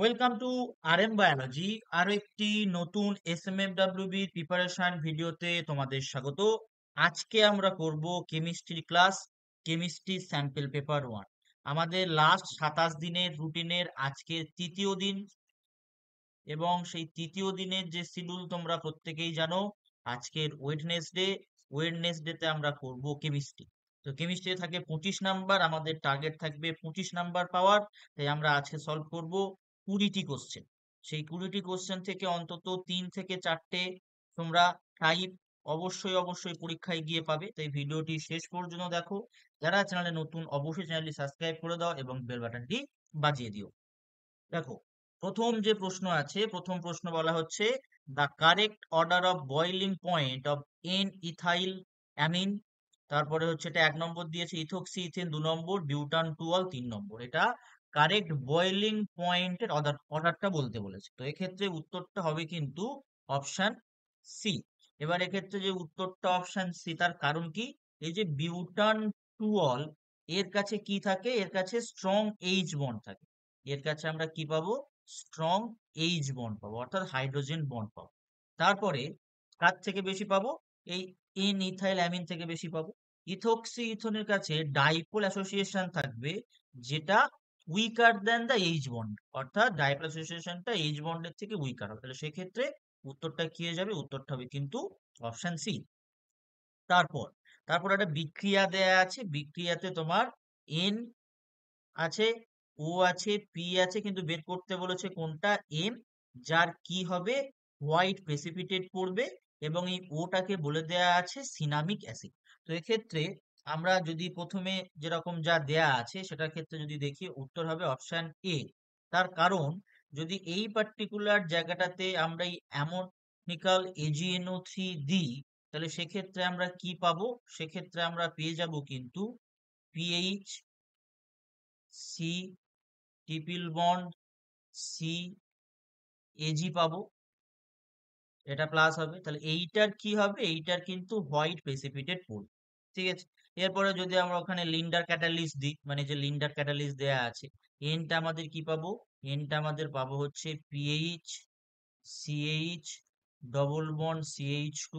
Welcome to RM biology. আরো একটি নতুন এসএমএফডব্লিউবি প্রিপারেশন ভিডিওতে তোমাদের স্বাগত। আজকে আমরা করব chemistry class, chemistry sample paper 1। আমাদের লাস্ট 27 দিনের রুটিনের আজকে তৃতীয় দিন, এবং সেই তৃতীয় দিনের যে শিডিউল তোমরা প্রত্যেকেই জানো। আজকের ওয়েডনেসডেতে আমরা করব কেমিস্ট্রি। তো কেমিস্ট্রি থাকে 25 নাম্বার, আমাদের টার্গেট থাকবে 25 নাম্বার পাওয়ার। তাই আমরা আজকে সলভ করব 20টি কোশ্চেন। সেই 20টি কোশ্চেন থেকে অন্তত 3 থেকে 4টে তোমরা টাইপ অবশ্যই অবশ্যই পরীক্ষায় গিয়ে পাবে। তাই ভিডিওটি শেষ পর্যন্ত দেখো। যারা চ্যানেলে নতুন অবশ্যই চ্যানেলটি সাবস্ক্রাইব করে দাও এবং বেল বাটনটি বাজিয়ে দিও। দেখো, প্রথম যে প্রশ্ন আছে, প্রথম প্রশ্ন বলা হচ্ছে the correct order of boiling point of N ethyl amine. তারপরে হচ্ছে এটা 1 নম্বর দিয়েছে, ইথোক্সি ইথেন 2 নম্বর, বিউটান টুয়াল 3 নম্বর। এটা কারেক্ট বয়লিং পয়েন্টের অর্ডারটা বলতে বলেছে। তো এক্ষেত্রে উত্তরটা হবে কিন্তু অপশন সি। এবার এক্ষেত্রে যে উত্তরটা অপশন সি, তার কারণ কি? এই যে বিউটান টুয়াল, এর কাছে কি থাকে? এর কাছে স্ট্রং এইচ বন্ড থাকে। এর কাছে আমরা কি পাবো? স্ট্রং এইচ বন্ড পাবো, অর্থাৎ হাইড্রোজেন বন্ড পাবো। তারপরে কার থেকে বেশি পাবো? এই এন ইথাইল অ্যামিন থেকে বেশি পাবো। ইথোক্সি ইথনের কাছে ডাইপোল অ্যাসোসিয়েশন থাকবে, যেটা weaker than the H bond, অর্থাৎ ডাইপোল অ্যাসোসিয়েশনটা এইচ বন্ডের থেকে উইকার হবে। তাহলে সেক্ষেত্রে উত্তরটা কি হয়ে যাবে? উত্তরটা হবে কিন্তু অপশন সি। তারপর তারপর একটা বিক্রিয়া দেয়া আছে, বিক্রিয়াতে তোমার এন আছে, ও আছে, পি আছে, কিন্তু বের করতে বলেছে কোনটা? এম, যার কি হবে? হোয়াইট প্রেসিপিটেট পড়বে, এবং এই ওটাকে বলে দেয়া আছে সিনামিক অ্যাসিড। তো এক্ষেত্রে আমরা যদি প্রথমে যেরকম যা দেয়া আছে সেটার ক্ষেত্রে যদি দেখি, উত্তর হবে অপশন এ। তার কারণ, যদি এই পার্টিকুলার জায়গাটাতে আমরা এই অ্যামোনিকাল AgNO3 দিই, তাহলে সেক্ষেত্রে আমরা কি পাবো? সেক্ষেত্রে আমরা পেয়ে যাব কিন্তু PH, C triple bond, C Ag পাবো। এটা প্লাস হবে, তাহলে এইটার কি হবে? এইটার কিন্তু হোয়াইট প্রেসিপিটেট পড়বে। ঠিক আছে। এরপরে যদি আমরা ওখানে লিন্ডার ক্যাটালিস্ট দিই, মানে যে লিন্ডার ক্যাটালিস্ট দেয়া আছে, এনটা আমাদের কি পাবো? এনটা আমাদের পাবো হচ্ছে PH, CH, double bond CH2।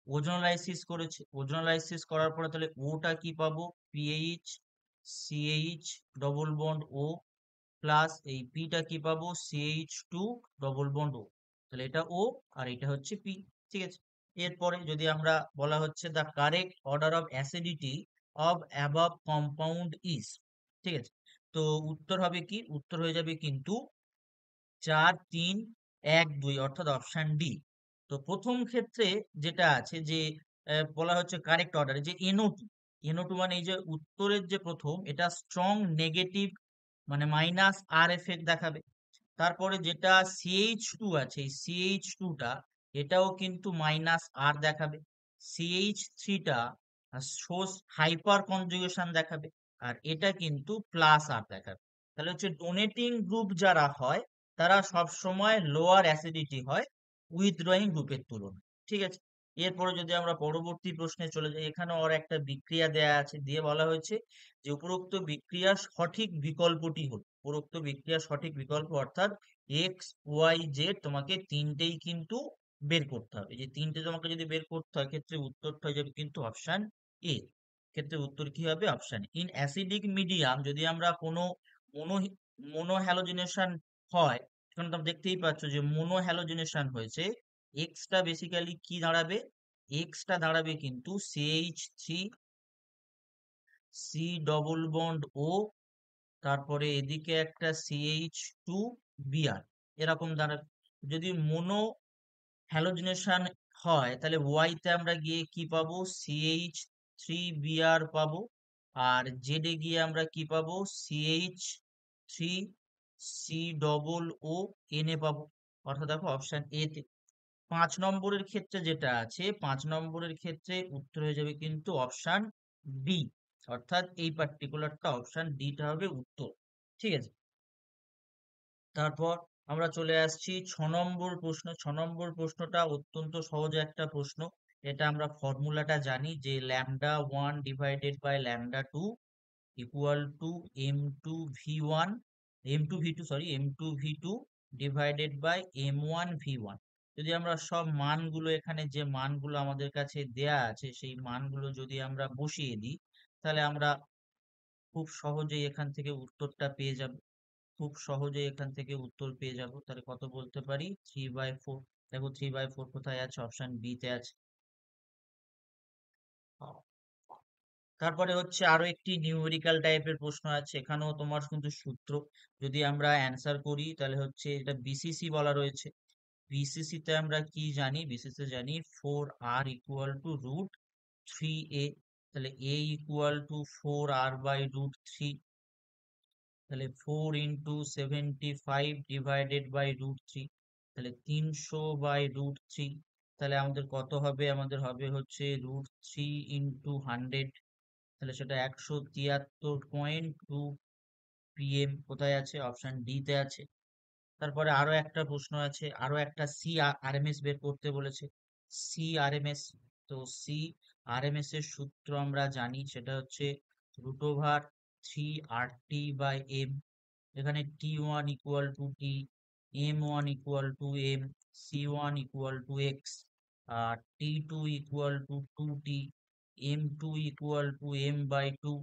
Ozonolysis করেছে, ওজোনালাইসিস করার পরে তাহলে ওটা কি পাবো? PH, CH, double bond O, plus এই পিটা কি পাবো? CH2 ডবল বন্ড ও। তাহলে এটা ও, আর এটা হচ্ছে পি। ঠিক আছে। এরপরে যদি আমরা বলা হচ্ছে the correct order of acidity of above compound is. ঠিক আছে। তো উত্তর হবে কি? উত্তর হয়ে যাবে কিন্তু 4, 3, 1, 2, অর্থাৎ অপশন ডি। তো প্রথম ক্ষেত্রে যেটা আছে যে বলা হচ্ছে কারেক্ট অর্ডারে যে NO2, NO2 মানে এই যে উত্তরের যে প্রথম, এটা স্ট্রং নেগেটিভ, মানে মাইনাস আর এফেক্ট দেখাবে। তারপরে যেটা CH2 আছে, এই CH2টা এটাও কিন্তু মাইনাস আর দেখাবে। CH3টা শোষ হাইপার কনজুগেশন দেখাবে, আর এটা কিন্তু প্লাস আর দেখাবে। তাহলে হচ্ছে ডোনেটিং গ্রুপ যারা হয়, তারা সব সময় লোয়ার অ্যাসিডিটি হয় উইথড্রয়িং গ্রুপের তুলনায়। ঠিক আছে। এরপরে যদি আমরা পরবর্তী প্রশ্নে চলে যাই, এখানে ওর একটা বিক্রিয়া দেয়া আছে, দিয়ে বলা হয়েছে যে উপরোক্ত বিক্রিয়ার সঠিক বিকল্পটি হল। উপরোক্ত বিক্রিয়ার সঠিক বিকল্প অর্থাৎ XYZ, তোমাকে তিনটেই কিন্তু বের করতে হবে। যে তিনটে তোমাকে যদি বের করতে হয়, ক্ষেত্রে উত্তরটা হয়ে যাবে কিন্তু অপশন এ। ক্ষেত্রে উত্তর কি হবে? অপশন ইন অ্যাসিডিক মিডিয়াম, যদি আমরা কোনো মনো মনোহ্যালোজিনেশন হয়, সেখানে তোমরা দেখতেই পাচ্ছ যে মনোহ্যালোজিনেশন হয়েছে, এক্সটা বেসিক্যালি কি দাঁড়াবে? এক্সটা দাঁড়াবে কিন্তু CH3, সি ডবল বন্ড ও, তারপরে এদিকে একটা CH2 Br, এরকম দাঁড়াবে। যদি মোনো হ্যালোজিনেশন হয়, তাহলে ওয়াইতে আমরা গিয়ে কি পাবো? CH3Br পাবো, আর জেডে গিয়ে আমরা কি পাবো? CH3COO পাবো। অর্থাৎ দেখো অপশন এ তে। 5 নম্বরের ক্ষেত্রে যেটা আছে, 5 নম্বরের ক্ষেত্রে উত্তর হয়ে যাবে কিন্তু অপশন ডি, অর্থাৎ এই পার্টিকুলারটা অপশন ডিটা হবে উত্তর। ঠিক আছে। তারপর আমরা চলে আসছি 6 নম্বর প্রশ্ন। 6 নম্বর প্রশ্নটা অত্যন্ত সহজ একটা প্রশ্ন। এটা আমরা ফর্মুলাটা জানি যে λ1 divided by λ2 equal to M2 V1 M2 V2 divided by M1 V1। যদি আমরা সব মানগুলো এখানে যে মানগুলো আমাদের কাছে দেয়া আছে সেই মানগুলো যদি আমরা বসিয়ে দিই, তাহলে আমরা খুব সহজেই এখান থেকে উত্তরটা পেয়ে যাব। খুব সহজেই এখান থেকে উত্তর পেয়ে যাব। তাহলে কত বলতে পারি? 3/4। দেখো 3/4 কোথায় আছে? অপশন বি তে আছে। তারপরে হচ্ছে আরো একটি নিউমেরিক্যাল টাইপের প্রশ্ন আছে, এখানেও তোমার কিন্তু সূত্র যদি আমরা অ্যান্সার করি তাহলে হচ্ছে এটা বিসিসি বলা রয়েছে। বিসিসি তে আমরা কি জানি? বিসিসি জানি 4r ইকুয়াল টু √3a। তাহলে a ইকুয়াল টু 4r/√3। তাহলে 4 × 75 ডিভাইডেড বাই √3। তাহলে 300/√3। তাহলে আমাদের কত হবে? আমাদের হবে হচ্ছে √3 × 100। তাহলে সেটা 173.2 PM কোথায় আছে? অপশন ডি তে আছে। তারপরে আরো একটা প্রশ্ন আছে, আরো একটা CRMS বের করতে বলেছে। CRMS, তো CRMS এর সূত্র আমরা জানি, সেটা হচ্ছে √3RT/M। এখানে T1 equal to T, M1 equal to M, C1 equal to X, আর T2 equal to 2T, M2 equal to M/2,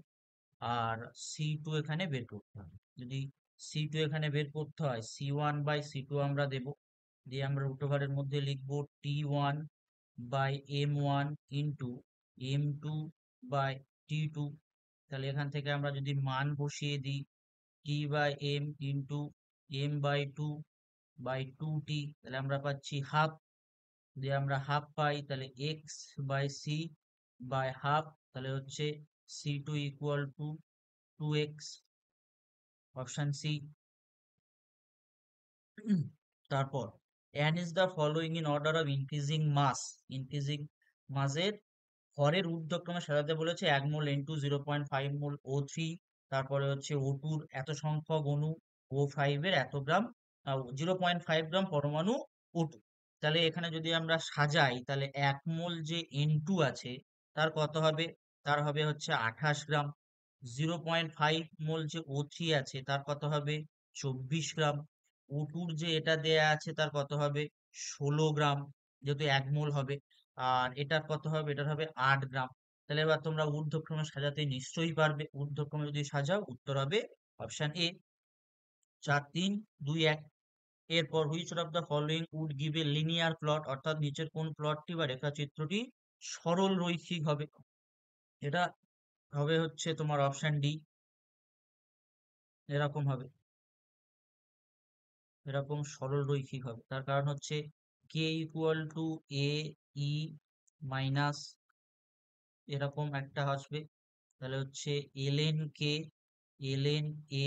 আর C2 এখানে বের করতে হবে। যদি C2 এখানে বের করতে হয়, C1/C2 আমরা দেব, দিয়ে আমরা রুট ওভারের মধ্যে লিখবো T1/M1 ইন্টু M2/T2। তাহলে এখান থেকে আমরা যদি মান বসিয়ে দিই, T/M ইন্টু M/2/2T, তাহলে আমরা পাচ্ছি হাফ। যদি আমরা হাফ পাই তাহলে X/C/হাফ, তাহলে হচ্ছে C2 equal to 2X। Option C. তারপর arrange the following in order of increasing mass. Increasing মাসের হরের ঊর্ধ্বক্রমে সাজাতে বলেছে। 1 মোল N2, 0.5 মোল O3, তারপরে হচ্ছে O2 এত সংখ্যক অণু, O5 এর এত গ্রাম, 0.5 গ্রাম পরমাণু O2। তাহলে এখানে যদি আমরা সাজাই তাহলে 1 মোল যে N2 আছে তার কত হবে? তার হবে হচ্ছে 28 গ্রাম। 0.5 মোল যে O3 আছে তার কত হবে? 24 গ্রাম। O2 যে এটা দেয়া আছে তার কত হবে? 16 গ্রাম, যেহেতু 1 মোল হবে। আর এটার কত হবে? এটার হবে 8 গ্রাম। তাহলে এবার তোমরা ঊর্ধ্বক্রমে সাজাতে নিশ্চয়ই পারবে। ঊর্ধ্বক্রমে যদি সাজাও উত্তর হবে অপশন এ। 4 3 2 1। এরপর which of the following would give a linear plot, অর্থাৎ নিচের কোন প্লটটি বা রেখাচিত্রটি সরল রৈখিক হবে? এটা হবে হচ্ছে তোমার অপশন ডি। এরকম হবে, এরকম সরল রৈখিক হবে। তার কারণ হচ্ছে K equal to A E minus এরকম একটা আসবে। তাহলে হচ্ছে ln a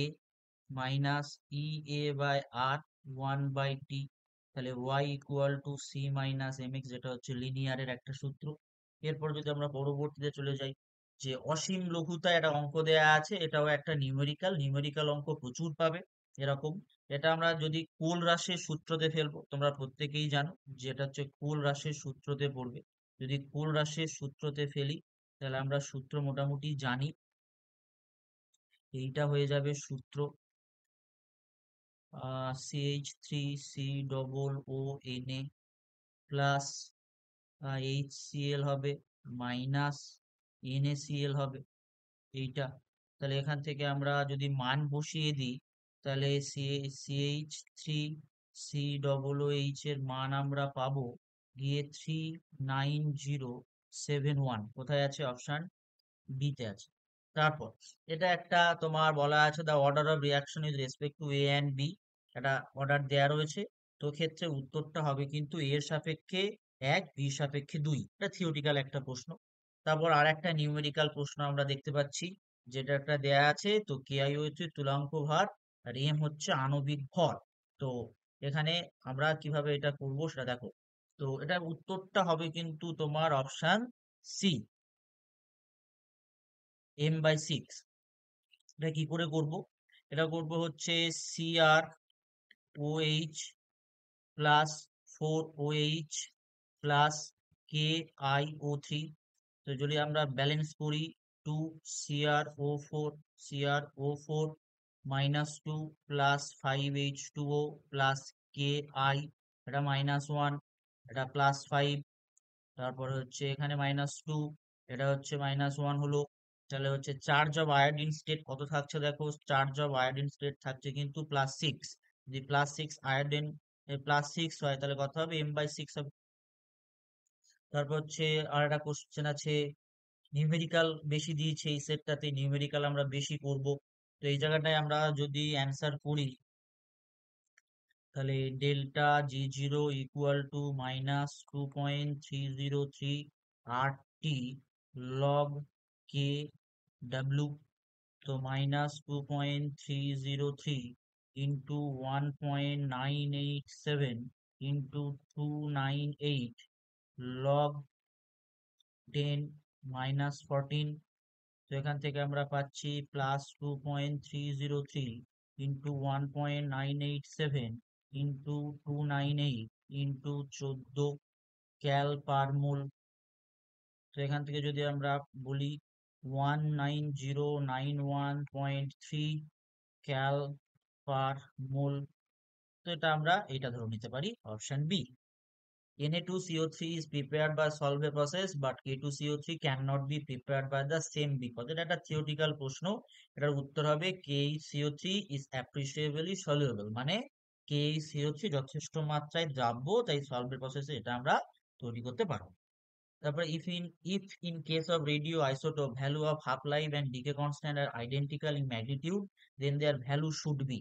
minus EA/R 1/T। তাহলে y equal to c minus mx, যেটা হচ্ছে লিনিয়ারের একটা সূত্র। এরপর যদি আমরা পরবর্তীতে চলে যাই, যে অসীম লঘুতায় একটা অঙ্ক দেয়া আছে, এটাও একটা নিউমেরিক্যাল অঙ্ক প্রচুর পাবে এরকম। এটা আমরা যদি কোল হ্রাসের সূত্রতে ফেলবো, তোমরা প্রত্যেকেই জানো যেটা হচ্ছে কোল হ্রাসের সূত্রতে পড়বে। যদি কোল হ্রাসের সূত্রতে ফেলি তাহলে আমরা সূত্র মোটামুটি জানি। এইটা হয়ে যাবে সূত্র CH3COO প্লাস HCl হবে মাইনাস NaCl হবে এইটা। তাহলে এখান থেকে আমরা যদি মান বসিয়ে দিই তাহলে CH3COOH এর মান আমরা পাবো গিয়ে 39071। কোথায় আছে? অপশন বি তে আছে। তারপর এটা একটা তোমার বলা আছে the order of reaction with respect to A and B, একটা অর্ডার দেয়া রয়েছে। তো ক্ষেত্রে উত্তরটা হবে কিন্তু এ এর সাপেক্ষে 1, বি এর সাপেক্ষে 2। এটা থিওরিটিক্যাল একটা প্রশ্ন। তারপর আর একটা নিউমেরিক্যাল প্রশ্ন আমরা দেখতে পাচ্ছি, যেটা একটা দেয়া আছে। তো কেআই হচ্ছে তুলাঙ্ক ভার আর এম হচ্ছে আণবিক ভর। তো এখানে আমরা কিভাবে এটা করব সেটা দেখো। তো এটার উত্তরটা হবে কিন্তু তোমার অপশন সি, M/6। এটা কি করে করব? এটা করব হচ্ছে CrOH plus 4OH plus KiO3। তো যদি আমরা ব্যালেন্স করি 2 CrO4 CrO4 -2 plus 5H2O plus Ki, এটা -1, এটা +5, তারপরে হচ্ছে এখানে -2, এটা হচ্ছে -1 হলো। তাহলে হচ্ছে চার্জ অফ আয়োডিন স্টেট কত থাকছে দেখো, চার্জ অফ আয়োডিন স্টেট থাকছে কিন্তু +6। যদি +6 আয়োডিন +6 হয় তাহলে কত হবে, m/6 হবে। তারপর হচ্ছে আর একটা কোশ্চেন আছে, নিউমেরিক্যাল বেশি দিয়েছে এই সেটটাতে, নিউমেরিক্যাল আমরা বেশি করব। তো এই জায়গাটায় আমরা যদি অ্যান্সার করি তাহলে delta G0 = -2.303 RT log KW। তো -2.303 into 1.987 into 298 log 10 -14। তো এখান থেকে আমরা পাচ্ছি +2.303 into 1.987 into 298 into 14 ক্যাল পার মোল। তো এখান থেকে যদি আমরা বলি 19091.3 ক্যাল পার মোল। তো এটা ধরে নিতে পারি option B. Na2CO3 is prepared by solve process but K2CO3 cannot be prepared by the same because এটা একটা থিওরিটিক্যাল প্রশ্ন। এটার উত্তর হবে KCO3 is appreciably soluble, মানে KCO3 যথেষ্ট মাত্রায় দ্রাব্য, তাই সলভের প্রসেসে এটা আমরা তৈরি করতে পারবো। তারপরে if in case of radioisotope value of half life and decay constant are identical in magnitude then their value should be,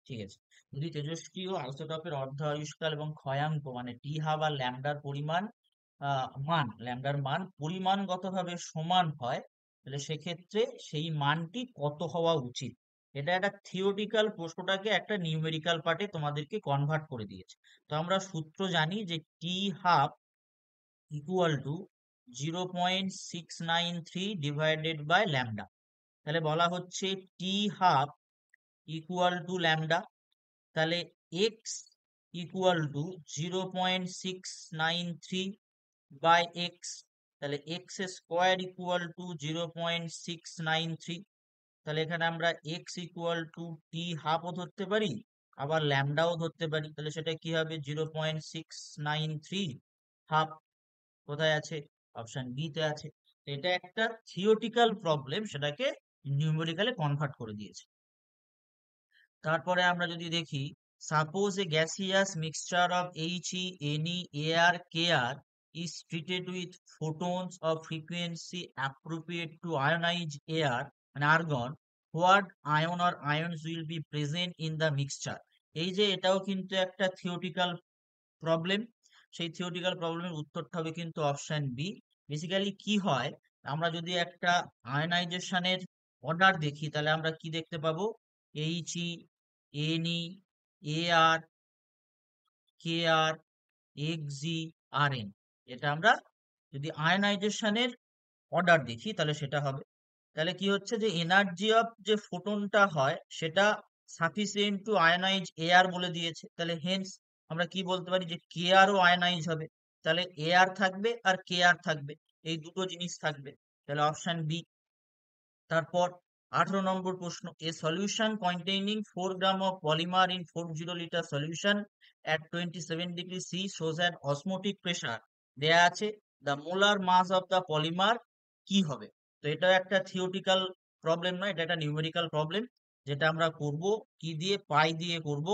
ঠিক আছে। যদি তেজস্ক্রিয় আইসোটোপের অর্ধ আয়ুষ্কাল এবং ক্ষয়াঙ্ক মানে টি হাব আর ল্যামডার মান পরিমাণগতভাবে সমান হয়, তাহলে সেক্ষেত্রে সেই মানটি কত হওয়া উচিত। এটা একটা থিওরিটিক্যাল প্রশ্নটাকে একটা নিউমেরিক্যাল পার্টে তোমাদেরকে কনভার্ট করে দিয়েছে। তো আমরা সূত্র জানি যে T half equal to 0.693 divided by lambda. তাহলে বলা হচ্ছে T half equal to lambda, তাহলে x equal to 0.693 by x, তাহলে এক্স স্কোয়ার ইকুয়াল টু 0.693। তাহলে এখানে আমরা এক্স ইকুয়াল টু টি হাফও ধরতে পারি আবার ল্যামডাও ধরতে পারি, তাহলে সেটা কি হবে 0.693 হাফ। কোথায় আছে, অপশন বি তে আছে। তো এটা একটা থিওরিটিক্যাল প্রবলেম, সেটাকে নিউমেরিক্যালে কনভার্ট করে দিয়েছে। তারপরে আমরা যদি দেখি, suppose A gaseous mixture of He, Ne, Ar, Kr is treated with photons of frequency appropriate to ionize air and argon, what ion or ions will be present in the mixture। এই যে এটাও কিন্তু একটা theoretical problem, সেই theoretical প্রবলেমের উত্তরটা হবে কিন্তু অপশন বি। বেসিক্যালি কি হয়, আমরা যদি একটা আয়নাইজেশনের অর্ডার দেখি তাহলে আমরা কি দেখতে পাবো, He, Ne, Ar, Kr, Xg, Rn। এটা আমরা যদি আয়নাইজেশনের অর্ডার দেখি তাহলে সেটা হবে। তাহলে কি হচ্ছে যে এনার্জি অফ যে ফোটনটা হয় সেটা সাফিসিয়েন্ট টু আয়নাইজ এয়ার বলে দিয়েছে, তাহলে হেন্স আমরা কি বলতে পারি যে কে আর ও আয়নাইজ হবে। তাহলে এয়ার থাকবে আর কে আর থাকবে, এই দুটো জিনিস থাকবে, তাহলে অপশন বি। তারপর 18 নম্বর প্রশ্ন, a solution containing 4 gram of polymer in 40 litre solution at 27 degree C shows an osmotic pressure দেয়া আছে, the molar mass of the polymer কি হবে। তো এটা একটা থিওরিটিক্যাল প্রবলেম নয়, এটা একটা নিউমেরিক্যাল প্রবলেম, যেটা আমরা করব কি দিয়ে, পাই দিয়ে করব।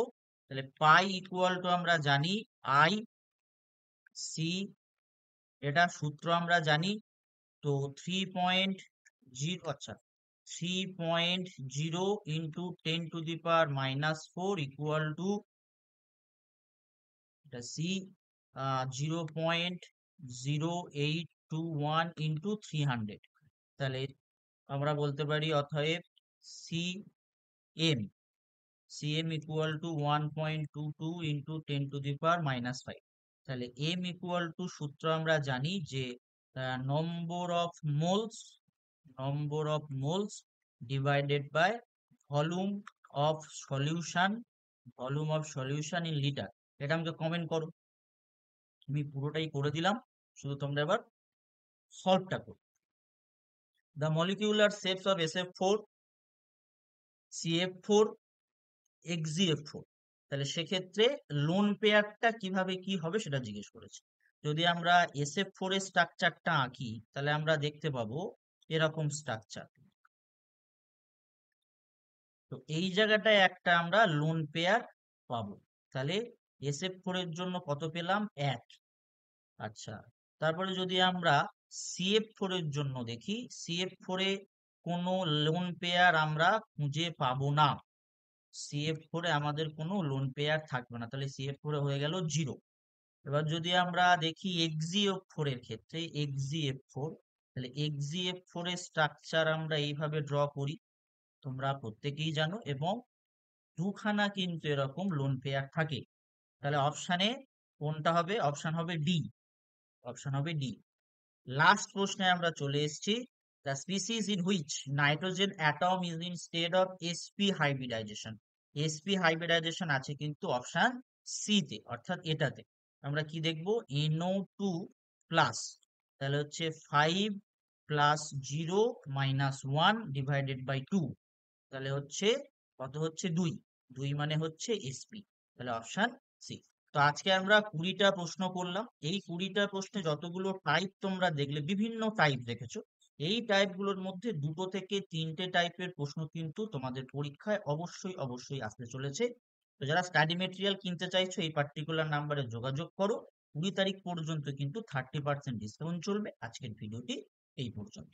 তাহলে পাই ইকুয়াল টু আমরা জানি আই সি, এটা সূত্র আমরা জানি। তো 3.0, আচ্ছা 3.0 ইন্টু 10⁻⁻4 ইকুয়াল টু এটা সি 0.0821 ইন্টু 300। তাহলে আমরা বলতে পারি অতএব C M CM equal to 1.22 into 10⁻⁻5। তাহলে এম ইকুয়াল টু সূত্র আমরা জানি যে number of moles divided by volume of solution in litre. এটা আমাকে কমেন্ট করো, আমি পুরোটাই করে দিলাম, শুধু তোমরা এবার সলভটা করো। The molecular shapes of SF4 CF4, XGF4। তাহলে সেক্ষেত্রে লোন পেয়ারটা কিভাবে কি হবে সেটা জিজ্ঞেস করেছে। যদি আমরা SF4 এর স্ট্রাকচারটা আঁকি তাহলে আমরা দেখতে পাবো এরকম স্ট্রাকচার। তো এই জায়গাটায় একটা আমরা লোন পেয়ার পাবো। তাহলে SF4 এর জন্য কত পেলাম? 1। আচ্ছা, তারপরে যদি আমরা CF4 এর জন্য দেখি, CF4 এ কোনো লোন পেয়ার আমরা খুঁজে পাবো না। CF4 এ আমাদের কোনো লোন পেয়ার থাকবে না, তাহলে CF4 এ হয়ে গেল 0। এবার যদি আমরা দেখি XGF4 এর ক্ষেত্রে, XGF4, তাহলে XGF4 এর স্ট্রাকচার আমরা এইভাবে ড্র করি, তোমরা প্রত্যেকেই জানো, এবং দুখানা কিন্তু এরকম লোন পেয়ার থাকে। তাহলে অপশানে কোনটা হবে? অপশান হবে ডি। অপশান হবে ডি। লাস্ট প্রশ্নে আমরা চলে এসেছি। The species in which nitrogen atom is in state of sp hybridization. sp hybridization আছে কিন্তু অপশান সি তে, অর্থাৎ এটাতে। আমরা কি দেখবো? NO2 প্লাস, তাহলে হচ্ছে 5 প্লাস 0 মাইনাস 1 ডিভাইডেড বাই 2, তাহলে হচ্ছে কত? হচ্ছে 2। 2 মানে হচ্ছে sp, তাহলে অপশান সি। তো আজকে আমরা 20টা প্রশ্ন করলাম। এই 20টা প্রশ্নে যতগুলো টাইপ তোমরা দেখলে, বিভিন্ন টাইপ দেখেছো, এই টাইপ গুলোর মধ্যে 2 থেকে 3টে টাইপের প্রশ্ন কিন্তু তোমাদের পরীক্ষায় অবশ্যই অবশ্যই আসতে চলেছে। তো যারা স্টাডি মেটেরিয়াল কিনতে চাইছো এই পার্টিকুলার নাম্বারে যোগাযোগ করো। 20 তারিখ পর্যন্ত কিন্তু 30% ডিসকাউন্ট চলবে। আজকের ভিডিওটি এই পর্যন্ত।